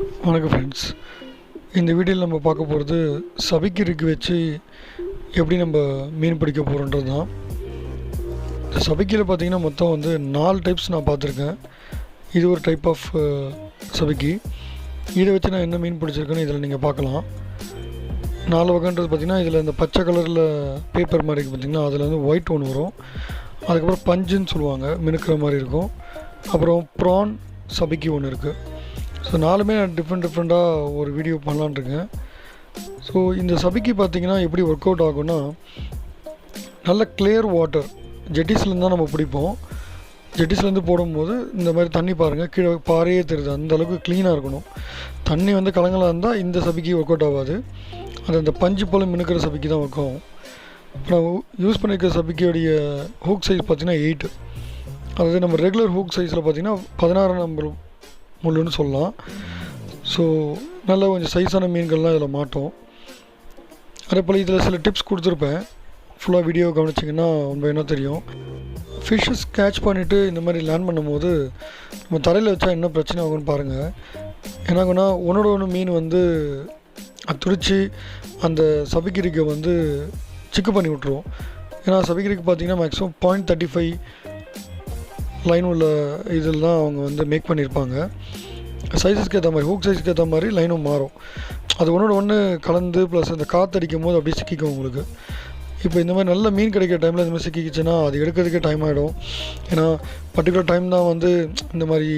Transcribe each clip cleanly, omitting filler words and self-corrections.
வணக்கம் ஃப்ரெண்ட்ஸ். இந்த வீடியோவில் நம்ம பார்க்க போகிறது சபிக்கு ரிக் வச்சு எப்படி நம்ம மீன் பிடிக்க போகிறோன்றது தான். இந்த சபிக்கியில் பார்த்திங்கன்னா மொத்தம் வந்து 4 டைப்ஸ் நான் பார்த்துருக்கேன். இது ஒரு டைப் ஆஃப் சபிக்கி. இதை வச்சு நான் என்ன மீன் பிடிச்சிருக்கேன்னு இதில் நீங்கள் பார்க்கலாம். 4 வகைன்றது பார்த்திங்கன்னா இதில் இந்த பச்சை கலரில் பேப்பர் மாதிரி இருக்குது பார்த்திங்கன்னா, அதில் வந்து ஒயிட் ஒன்று வரும். அதுக்கப்புறம் பஞ்சுன்னு சொல்லுவாங்க, மினுக்கிற மாதிரி இருக்கும். அப்புறம் ப்ரான் சபிக்கி ஒன்று இருக்குது. ஸோ 4மே நான் டிஃப்ரெண்ட்டாக ஒரு வீடியோ பண்ணலான்னு இருக்கேன். ஸோ இந்த சபிக்கி பார்த்திங்கன்னா எப்படி ஒர்க் அவுட் ஆகும்னா, நல்ல கிளியர் வாட்டர் ஜெட்டிஸ்லேருந்து தான் நம்ம பிடிப்போம். ஜெட்டிஸ்லேருந்து போடும்போது இந்த மாதிரி தண்ணி பாருங்கள், கீழே பாறையே தெரியுது, அந்தளவுக்கு க்ளீனாக இருக்கணும். தண்ணி வந்து கலங்களாக இருந்தால் இந்த சபிக்கி ஒர்க் அவுட் ஆகாது. அது அந்த பஞ்சு போல் மினுக்கிற சபிக்கி தான் ஒர்க் ஆகும். நான் யூஸ் பண்ணியிருக்கிற சபிக்கியோடைய ஹூக் சைஸ் பார்த்திங்கன்னா 8. அதாவது நம்ம ரெகுலர் ஹூக் சைஸில் பார்த்திங்கன்னா 16 நம்பர் முள்ளுன்னு சொல்லலாம். ஸோ நல்ல கொஞ்சம் சைஸான மீன்கள்லாம் இதில் மாட்டோம். அதே போல் இதில் சில டிப்ஸ் கொடுத்துருப்பேன். ஃபுல்லாக வீடியோ கவனிச்சிங்கன்னா என்ன தெரியும். ஃபிஷ்ஷஸ் கேட்ச் பண்ணிவிட்டு இந்த மாதிரி லேண்ட் பண்ணும்போது நம்ம தரையில் வச்சா என்ன பிரச்சனை ஆகும்னு பாருங்கள். என்னாகுன்னா ஒன்றோட ஒன்று மீன் வந்து துடிச்சு அந்த சபிக்கிரிக்கை வந்து சிக்கு பண்ணி விட்ருவோம். ஏன்னா சபிக்கிரிக்கு பார்த்திங்கன்னா மேக்ஸிமம் 0.35 லைன் உள்ள இதில் தான் அவங்க வந்து மேக் பண்ணியிருப்பாங்க. சைஸஸ்க்கு ஏற்ற மாதிரி, ஹூக் சைஸ்க்கு ஏற்ற மாதிரி லைனும் மாறும். அது ஒன்றோட ஒன்று கலந்து ப்ளஸ் அந்த காற்றடிக்கும் போது அப்படியே சிக்கிக்கும் உங்களுக்கு. இப்போ இந்த மாதிரி நல்ல மீன் கிடைக்கிற டைமில் இந்த மாதிரி சிக்கிக்கிச்சுன்னா அது எடுக்கிறதுக்கே டைம் ஆகிடும். ஏன்னா பர்டிகுலர் டைம் தான் வந்து இந்த மாதிரி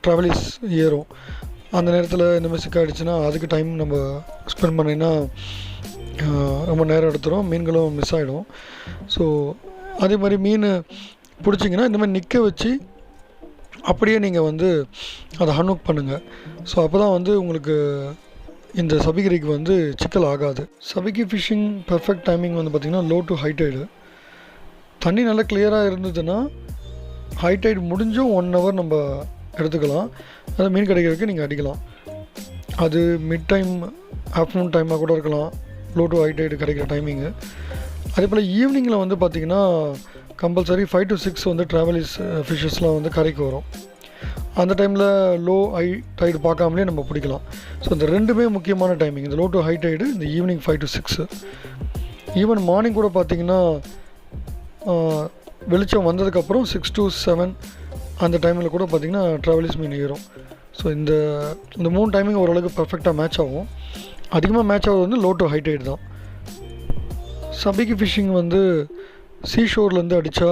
ட்ராவலிஸ் ஏறும். அந்த நேரத்தில் இந்த மாதிரி சிக்காயிடுச்சுன்னா அதுக்கு டைம் நம்ம ஸ்பெண்ட் பண்ணிங்கன்னா ரொம்ப நேரம் எடுத்துரும், மீன்களும் மிஸ் ஆகிடும். ஸோ அதே மாதிரி மீன் பிடிச்சிங்கன்னா இந்த மாதிரி நிற்க வச்சு அப்படியே நீங்கள் வந்து அதை ஹன்ஹுக் பண்ணுங்கள். ஸோ அப்போ தான் வந்து உங்களுக்கு இந்த சபிக்கிரிக்கு வந்து சிக்கல் ஆகாது. சபிக்கி ஃபிஷ்ஷிங் பர்ஃபெக்ட் டைமிங் வந்து பார்த்திங்கன்னா லோ டு ஹை டைடு. தண்ணி நல்லா கிளியராக இருந்ததுன்னா ஹை டைடு முடிஞ்சும் 1 hour நம்ம எடுத்துக்கலாம். அதை மீன் கிடைக்கிறதுக்கு நீங்கள் அடிக்கலாம். அது மிட் டைம் ஆஃப்டர்நூன் டைமாக கூட இருக்கலாம், லோ டு ஹை டைடு கிடைக்கிற டைமிங்கு. அதே போல் ஈவினிங்கில் வந்து பார்த்திங்கன்னா கம்பல்சரி 5 to 6 வந்து ட்ராவலிஸ் ஃபிஷ்ஷஸ்லாம் வந்து கரைக்கு வரும். அந்த டைமில் லோ ஹை டைடு பார்க்காமலே நம்ம பிடிக்கலாம். ஸோ இந்த ரெண்டுமே முக்கியமான டைமிங், இந்த லோ டு ஹை டைடு, இந்த ஈவினிங் 5 to 6. ஈவன் மார்னிங் கூட பார்த்திங்கன்னா வெளிச்சம் வந்ததுக்கப்புறம் 6 to 7 அந்த டைமில் கூட பார்த்திங்கன்னா ட்ராவலிஸ் மீன் ஏறும். ஸோ இந்த 3 டைமிங் ஓரளவுக்கு பர்ஃபெக்டாக மேட்ச் ஆகும். அதிகமாக மேட்ச் ஆகுது வந்து லோ டு ஹை டைடு தான். சபிக்கி ஃபிஷ்ஷிங் வந்து சீஷோர்லேருந்து அடித்தா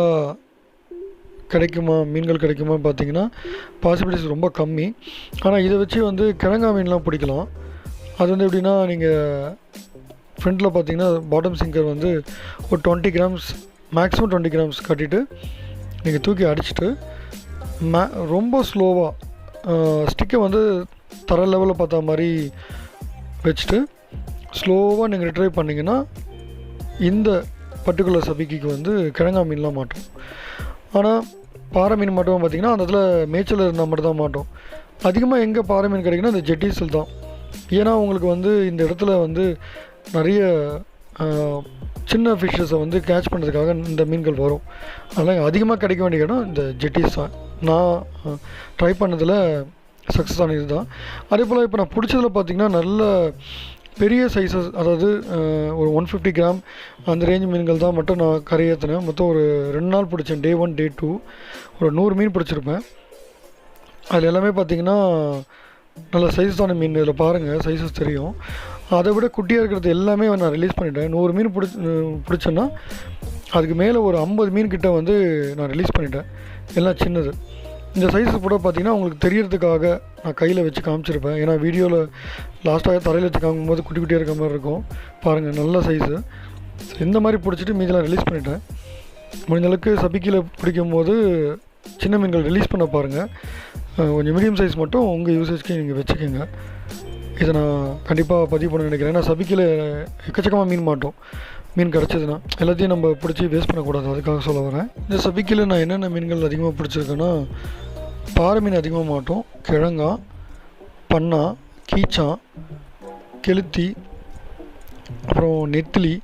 கிடைக்குமா, மீன்கள் கிடைக்குமா பார்த்திங்கன்னா பாசிபிலிட்டிஸ் ரொம்ப கம்மி. ஆனால் இதை வச்சு வந்து கிழங்கா மீன்லாம் பிடிக்கலாம். அது வந்து எப்படின்னா, நீங்கள் ஃப்ரண்ட்டில் பார்த்திங்கன்னா பாட்டம் சிங்கர் வந்து ஒரு 20 grams மேக்ஸிமம் 20 grams கட்டிட்டு நீங்கள் தூக்கி அடிச்சுட்டு ரொம்ப ஸ்லோவாக ஸ்டிக்கை வந்து தர லெவலில் பார்த்தா மாதிரி வச்சுட்டு ஸ்லோவாக நீங்கள் ரிட்ரைவ் பண்ணிங்கன்னா இந்த பர்டிகுலர் சபிக்கிக்கு வந்து கிழங்கா மீன்லாம் மாட்டோம். ஆனால் பாறை மீன் மட்டும் பார்த்திங்கன்னா அந்த இடத்துல மேய்ச்சல் இருந்தால் மட்டும் தான் மாட்டோம். அதிகமாக எங்கே பாறை மீன் கிடைக்குன்னா அந்த ஜெட்டிஸில் தான். ஏன்னா உங்களுக்கு வந்து இந்த இடத்துல வந்து நிறைய சின்ன ஃபிஷ்ஷஸை வந்து கேட்ச் பண்ணுறதுக்காக இந்த மீன்கள் வரும். அதனால் அதிகமாக கிடைக்க வேண்டிய இடம் இந்த ஜெட்டிஸ் தான். நான் ட்ரை பண்ணதில் சக்ஸஸ் ஆன இது தான். அதே போல் இப்போ நான் பிடிச்சதில் பார்த்திங்கன்னா நல்ல பெரிய சைஸஸ், அதாவது ஒரு 150 gram அந்த ரேஞ்ச் மீன்கள் தான் மட்டும் நான் கரையேற்றினேன். மொத்தம் ஒரு 2 நாள் பிடிச்சேன். Day 1 Day 2 ஒரு 100 மீன் பிடிச்சிருப்பேன். அதில் எல்லாமே பார்த்திங்கன்னா நல்ல சைஸான மீன். இதில் பாருங்கள் சைஸஸ் தெரியும். அதை விட குட்டியாக இருக்கிறது எல்லாமே நான் ரிலீஸ் பண்ணிட்டேன். 100 மீன் பிடிச்சேன்னா அதுக்கு மேலே ஒரு 50 மீன் கிட்ட வந்து நான் ரிலீஸ் பண்ணிட்டேன். எல்லாம் சின்னது. இந்த சைஸு கூட பார்த்திங்கன்னா உங்களுக்கு தெரியறதுக்காக நான் கையில் வச்சு காமிச்சிருப்பேன். ஏன்னா வீடியோவில் லாஸ்ட்டாக தரையில் வச்சு காமிக்கும்போது குட்டி குட்டியாக இருக்க மாதிரி இருக்கும். பாருங்கள் நல்ல சைஸு. இந்த மாதிரி பிடிச்சிட்டு மீதெல்லாம் ரிலீஸ் பண்ணிட்டேன். முடிஞ்சளவுக்கு சபிக்கியில் பிடிக்கும் போது சின்ன மீன்கள் ரிலீஸ் பண்ண பாருங்கள். கொஞ்சம் மீடியம் சைஸ் மட்டும் உங்கள் யூசேஜ்க்கு நீங்கள் வச்சுக்கோங்க. இதை நான் கண்டிப்பாக பதிவு பண்ண நினைக்கிறேன். ஏன்னா சபிக்கியில் எக்கச்சக்கமாக மீன் மாட்டோம். மீன் கிடச்சதுன்னா எல்லாத்தையும் நம்ம பிடிச்சி வேஸ்ட் பண்ணக்கூடாது, அதுக்காக சொல்ல வரேன். இந்த சபிக்கியில் நான் என்னென்ன மீன்கள் அதிகமாக பிடிச்சிருக்கேன்னா, பாறை மீன் அதிகமாக மாட்டோம், கிழங்கா, பன்னா, கீச்சா, கெளுத்தி, அப்புறம் நெத்திலி,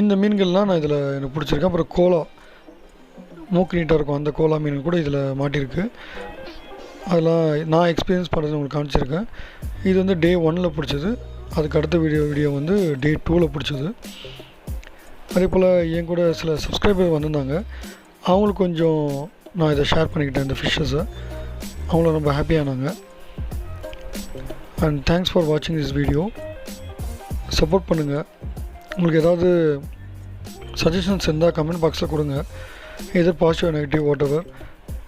இந்த மீன்கள்லாம் நான் இதில் எனக்கு பிடிச்சிருக்கேன். அப்புறம் கோலா, மூக்கு நீட்டாக இருக்கும் அந்த கோலா மீன் கூட இதில் மாட்டியிருக்கு. அதெல்லாம் நான் எக்ஸ்பீரியன்ஸ் பண்ணுறது உங்களுக்கு காமிச்சிருக்கேன். இது வந்து டே 1ல் பிடிச்சது. அதுக்கு அடுத்த வீடியோ வந்து டே 2ல் பிடிச்சது. அதே போல் என் கூட சில சப்ஸ்கிரைபர் வந்திருந்தாங்க. அவங்களுக்கு கொஞ்சம் நான் இதை ஷேர் பண்ணிக்கிட்டேன், இந்த ஃபிஷ்ஷஸை. அவங்களும் ரொம்ப ஹாப்பியானாங்க. அண்ட் தேங்க்ஸ் ஃபார் வாட்சிங் திஸ் வீடியோ. சப்போர்ட் பண்ணுங்கள். உங்களுக்கு ஏதாவது சஜஷன்ஸ் இருந்தால் கமெண்ட் பாக்ஸில் கொடுங்க. எது பாசிட்டிவ் நெகட்டிவ் வாட் எவர்,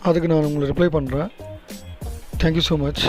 அதுக்கு நான் உங்களுக்கு ரிப்ளை பண்ணுறேன். Thank you so much.